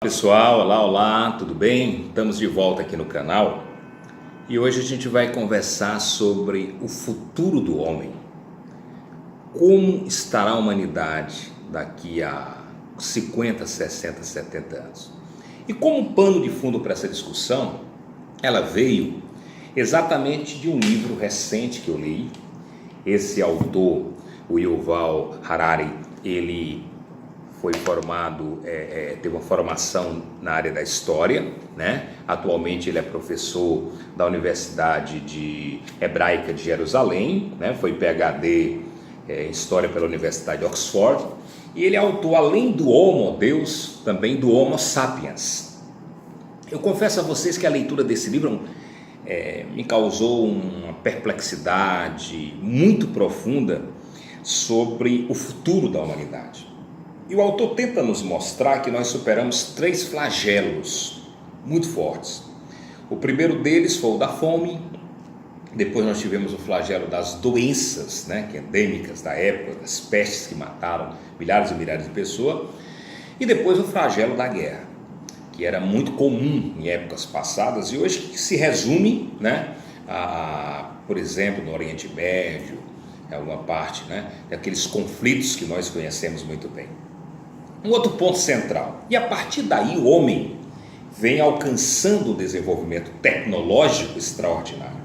Pessoal, olá, tudo bem? Estamos de volta aqui no canal e hoje a gente vai conversar sobre o futuro do homem. Como estará a humanidade daqui a 50, 60, 70 anos? E como pano de fundo para essa discussão, ela veio exatamente de um livro recente que eu li. Esse autor, o Yuval Harari, ele foi formado, teve uma formação na área da história, né? Atualmente ele é professor da Universidade Hebraica de Jerusalém, né? Foi PhD em História pela Universidade de Oxford, e ele é autor, além do Homo Deus, também do Homo Sapiens. Eu confesso a vocês que a leitura desse livro me causou uma perplexidade muito profunda sobre o futuro da humanidade. E o autor tenta nos mostrar que nós superamos 3 flagelos muito fortes. O primeiro deles foi o da fome, depois nós tivemos o flagelo das doenças, né, endêmicas da época, das pestes que mataram milhares e milhares de pessoas, e depois o flagelo da guerra, que era muito comum em épocas passadas e hoje se resume, né, por exemplo, no Oriente Médio, em alguma parte, né, daqueles conflitos que nós conhecemos muito bem. Um outro ponto central, e a partir daí o homem vem alcançando o desenvolvimento tecnológico extraordinário.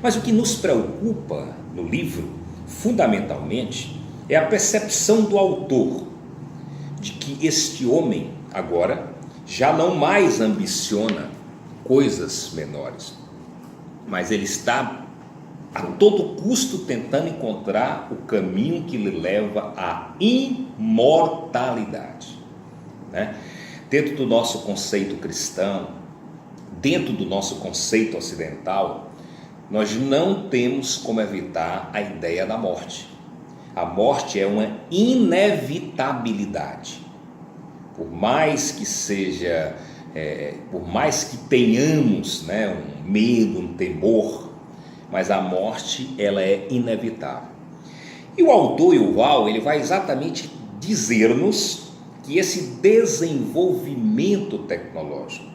Mas o que nos preocupa no livro, fundamentalmente, é a percepção do autor de que este homem agora já não mais ambiciona coisas menores, mas ele está a todo custo tentando encontrar o caminho que lhe leva à imortalidade, né? Dentro do nosso conceito cristão, dentro do nosso conceito ocidental, nós não temos como evitar a ideia da morte. A morte é uma inevitabilidade. Por mais que seja, por mais que tenhamos, né, um medo, um temor, mas a morte, ela é inevitável. E o autor Yuval, ele vai exatamente dizer-nos que esse desenvolvimento tecnológico,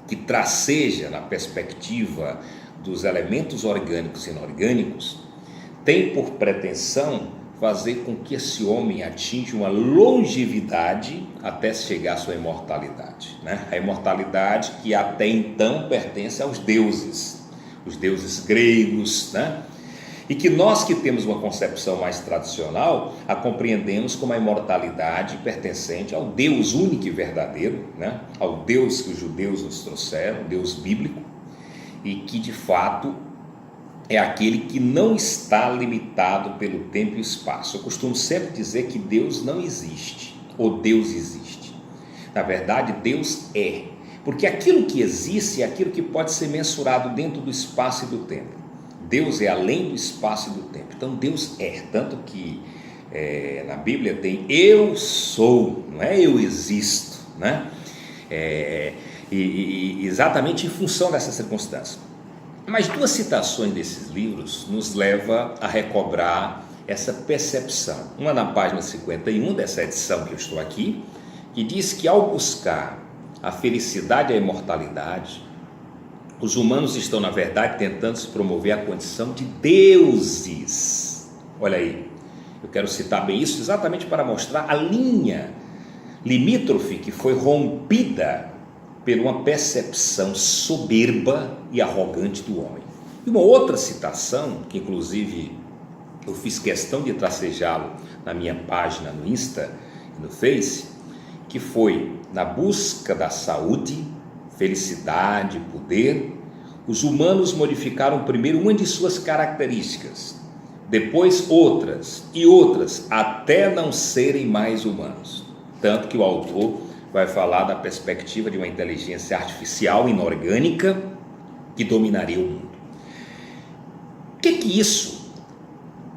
que traceja na perspectiva dos elementos orgânicos e inorgânicos, tem por pretensão fazer com que esse homem atinja uma longevidade até chegar à sua imortalidade, né? A imortalidade que até então pertence aos deuses, os deuses gregos, né? E que nós que temos uma concepção mais tradicional, a compreendemos como a imortalidade pertencente ao Deus único e verdadeiro, né? Ao Deus que os judeus nos trouxeram, Deus bíblico, e que de fato é aquele que não está limitado pelo tempo e espaço. Eu costumo sempre dizer que Deus não existe, ou Deus existe. Na verdade, Deus é. Porque aquilo que existe é aquilo que pode ser mensurado dentro do espaço e do tempo. Deus é além do espaço e do tempo. Então Deus é, tanto que na Bíblia tem eu sou, não é eu existo, né? E exatamente em função dessa circunstância. Mas 2 citações desses livros nos levam a recobrar essa percepção. Uma na página 51 dessa edição que eu estou aqui, que diz que ao buscar a felicidade e a imortalidade, os humanos estão, na verdade, tentando se promover a condição de deuses. Olha aí, eu quero citar bem isso exatamente para mostrar a linha limítrofe que foi rompida por uma percepção soberba e arrogante do homem. E uma outra citação, que inclusive eu fiz questão de tracejá-lo na minha página no Insta e no Face, que foi: na busca da saúde, felicidade, poder, os humanos modificaram primeiro uma de suas características, depois outras e outras, até não serem mais humanos. Tanto que o autor vai falar da perspectiva de uma inteligência artificial inorgânica que dominaria o mundo. O que isso,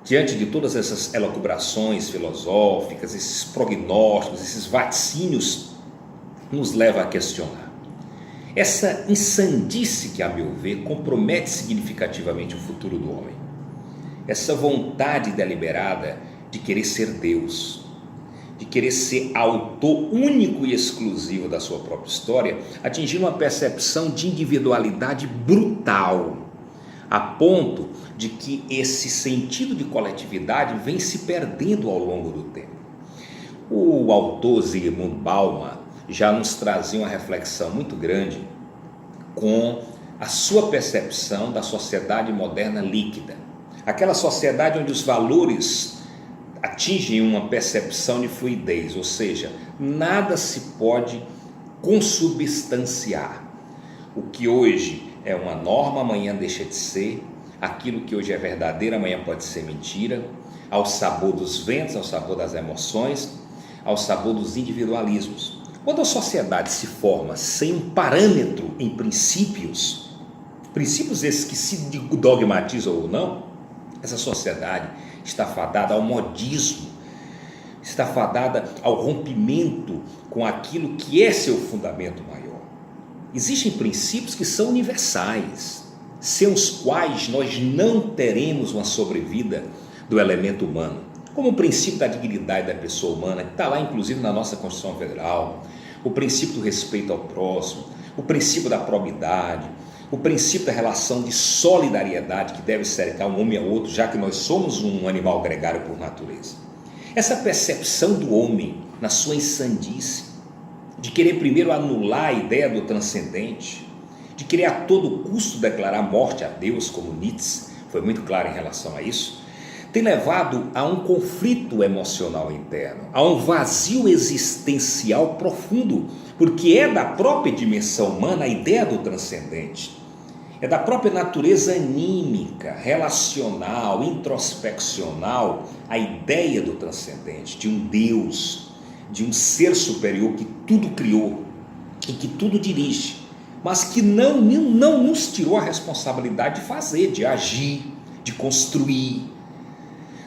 diante de todas essas elucubrações filosóficas, esses prognósticos, esses vaticínios, nos leva a questionar? Essa insandice que, a meu ver, compromete significativamente o futuro do homem. Essa vontade deliberada de querer ser Deus, de querer ser autor único e exclusivo da sua própria história, atingindo uma percepção de individualidade brutal, a ponto de que esse sentido de coletividade vem se perdendo ao longo do tempo. O autor Zygmunt Bauman já nos trazia uma reflexão muito grande com a sua percepção da sociedade moderna líquida, aquela sociedade onde os valores atingem uma percepção de fluidez, ou seja, nada se pode consubstanciar. O que hoje é uma norma, amanhã deixa de ser, aquilo que hoje é verdadeiro, amanhã pode ser mentira, ao sabor dos ventos, ao sabor das emoções, ao sabor dos individualismos. Quando a sociedade se forma sem um parâmetro em princípios esses que se dogmatizam ou não, essa sociedade está fadada ao modismo, está fadada ao rompimento com aquilo que é seu fundamento maior. Existem princípios que são universais, sem os quais nós não teremos uma sobrevida do elemento humano, como o princípio da dignidade da pessoa humana, que está lá inclusive na nossa Constituição Federal, o princípio do respeito ao próximo, o princípio da probidade, o princípio da relação de solidariedade que deve cercar um homem ao outro, já que nós somos um animal gregário por natureza. Essa percepção do homem na sua insandice, de querer primeiro anular a ideia do transcendente, de querer a todo custo declarar morte a Deus, como Nietzsche foi muito claro em relação a isso, tem levado a um conflito emocional interno, a um vazio existencial profundo, porque é da própria dimensão humana a ideia do transcendente. É da própria natureza anímica, relacional, introspeccional, a ideia do transcendente, de um Deus, de um ser superior que tudo criou e que tudo dirige, mas que não nos tirou a responsabilidade de fazer, de agir, de construir.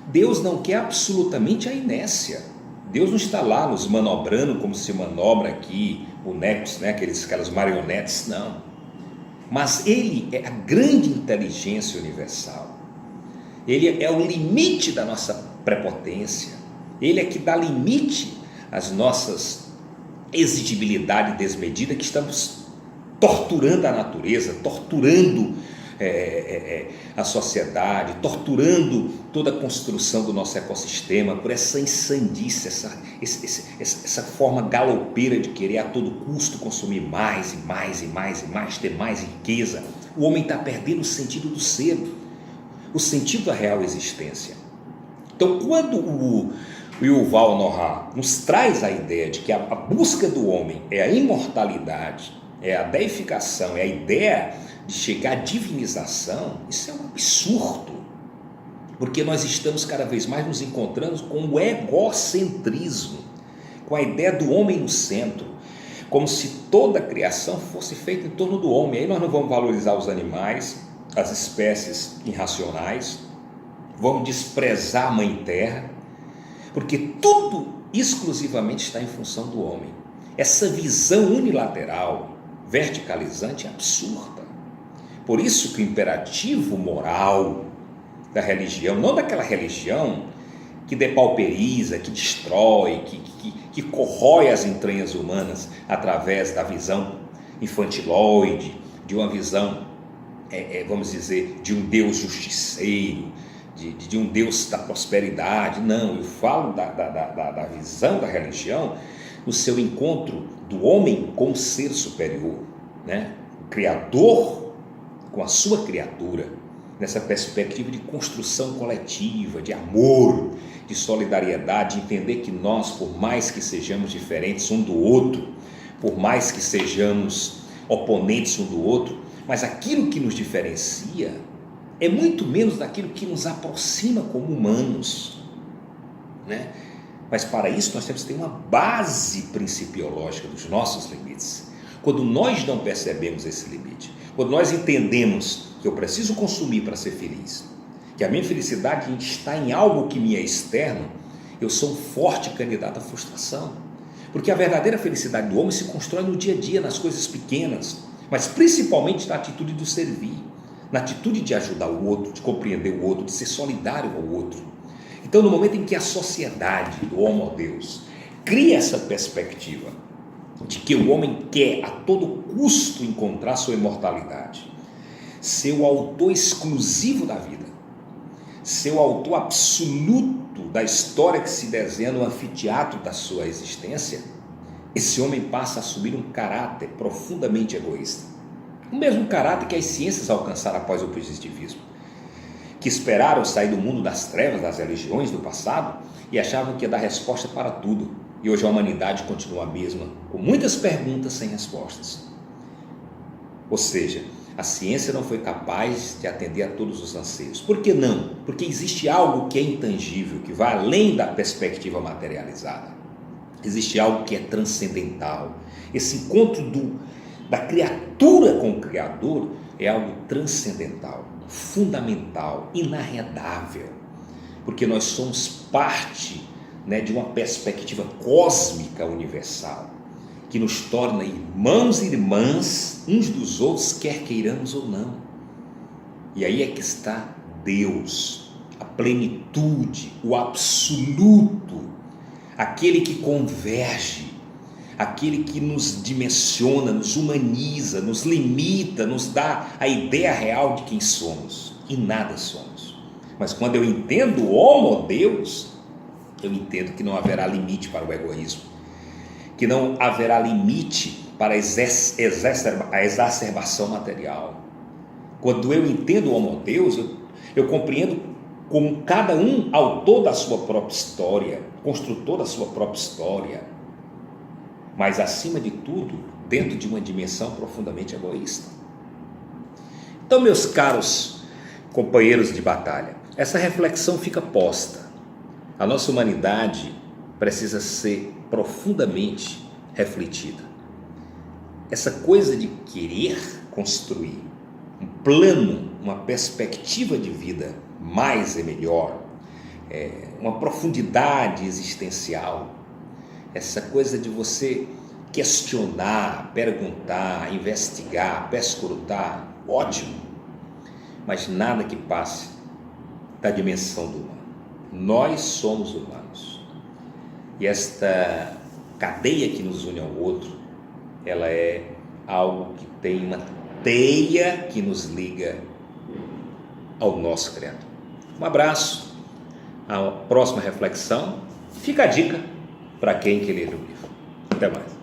Deus não quer absolutamente a inércia. Deus não está lá nos manobrando como se manobra aqui bonecos, né? Aquelas marionetes, não. Mas Ele é a grande inteligência universal. Ele é o limite da nossa prepotência. Ele é que dá limite às nossas exigibilidades desmedidas, que estamos torturando a natureza, torturando a sociedade, torturando toda a construção do nosso ecossistema por essa insandice, essa forma galopeira de querer a todo custo consumir mais e mais e mais e mais, ter mais riqueza. O homem está perdendo o sentido do ser, o sentido da real existência. Então, quando o Yuval Noah nos traz a ideia de que a busca do homem é a imortalidade, é a deificação, é a ideia de chegar à divinização, isso é um absurdo, porque nós estamos cada vez mais nos encontrando com o egocentrismo, com a ideia do homem no centro, como se toda a criação fosse feita em torno do homem. Aí nós não vamos valorizar os animais, as espécies irracionais, vamos desprezar a mãe terra, porque tudo exclusivamente está em função do homem. Essa visão unilateral, verticalizante, é absurda. Por isso que o imperativo moral da religião, não daquela religião que depauperiza, que destrói, que corrói as entranhas humanas através da visão infantiloide, de uma visão, vamos dizer, de um Deus justiceiro, de um Deus da prosperidade. Não, eu falo da visão da religião no seu encontro do homem com o ser superior, né? O Criador com a sua criatura, nessa perspectiva de construção coletiva, de amor, de solidariedade, de entender que nós, por mais que sejamos diferentes um do outro, por mais que sejamos oponentes um do outro, mas aquilo que nos diferencia é muito menos daquilo que nos aproxima como humanos, né? Mas para isso nós temos que ter uma base principiológica dos nossos limites. Quando nós não percebemos esse limite, quando nós entendemos que eu preciso consumir para ser feliz, que a minha felicidade está em algo que me é externo, eu sou um forte candidato à frustração. Porque a verdadeira felicidade do homem se constrói no dia a dia, nas coisas pequenas, mas principalmente na atitude do servir, na atitude de ajudar o outro, de compreender o outro, de ser solidário ao outro. Então, no momento em que a sociedade do Homo Deus, cria essa perspectiva de que o homem quer a todo custo encontrar sua imortalidade, ser o autor exclusivo da vida, ser o autor absoluto da história que se desenha no anfiteatro da sua existência, esse homem passa a assumir um caráter profundamente egoísta. O mesmo caráter que as ciências alcançaram após o positivismo, que esperaram sair do mundo das trevas, das religiões do passado, e achavam que ia dar resposta para tudo. E hoje a humanidade continua a mesma, com muitas perguntas sem respostas. Ou seja, a ciência não foi capaz de atender a todos os anseios. Por que não? Porque existe algo que é intangível, que vai além da perspectiva materializada. Existe algo que é transcendental. Esse encontro da criatura com o Criador é algo transcendental, fundamental, inarredável, porque nós somos parte, de uma perspectiva cósmica universal, que nos torna irmãos e irmãs uns dos outros, quer queiramos ou não. E aí é que está Deus, a plenitude, o absoluto, aquele que converge, aquele que nos dimensiona, nos humaniza, nos limita, nos dá a ideia real de quem somos, e nada somos. Mas quando eu entendo o homo Deus, eu entendo que não haverá limite para o egoísmo, que não haverá limite para a exacerbação material. Quando eu entendo o homo Deus, eu compreendo como cada um autor da sua própria história, construtor da sua própria história, mas acima de tudo, dentro de uma dimensão profundamente egoísta. Então, meus caros companheiros de batalha, essa reflexão fica posta. A nossa humanidade precisa ser profundamente refletida. Essa coisa de querer construir um plano, uma perspectiva de vida mais e melhor, uma profundidade existencial, essa coisa de você questionar, perguntar, investigar, perscrutar, ótimo, mas nada que passe da dimensão do humano. Nós somos humanos, e esta cadeia que nos une ao outro, ela é algo que tem uma teia que nos liga ao nosso Criador. Um abraço, a próxima reflexão, fica a dica para quem quer ler o livro. Até mais.